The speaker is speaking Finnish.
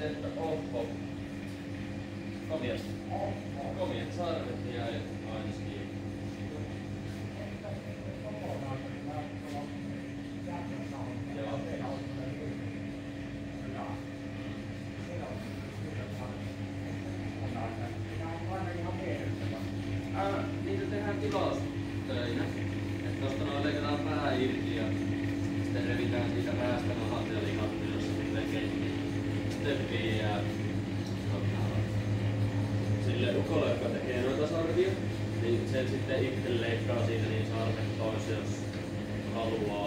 että oho. Komiat sarvet jäi aina kiinni. Niitä tehdään tilostöinä. Että tosta noin leikataan pää irti ja sitten revitään siitä päästä nahat ja lihat ylös steppiin ja sille ukolle, joka tekee noita sarvia, niin sen sitten itse leikkaa siitä niin sarvet pois, jos haluaa.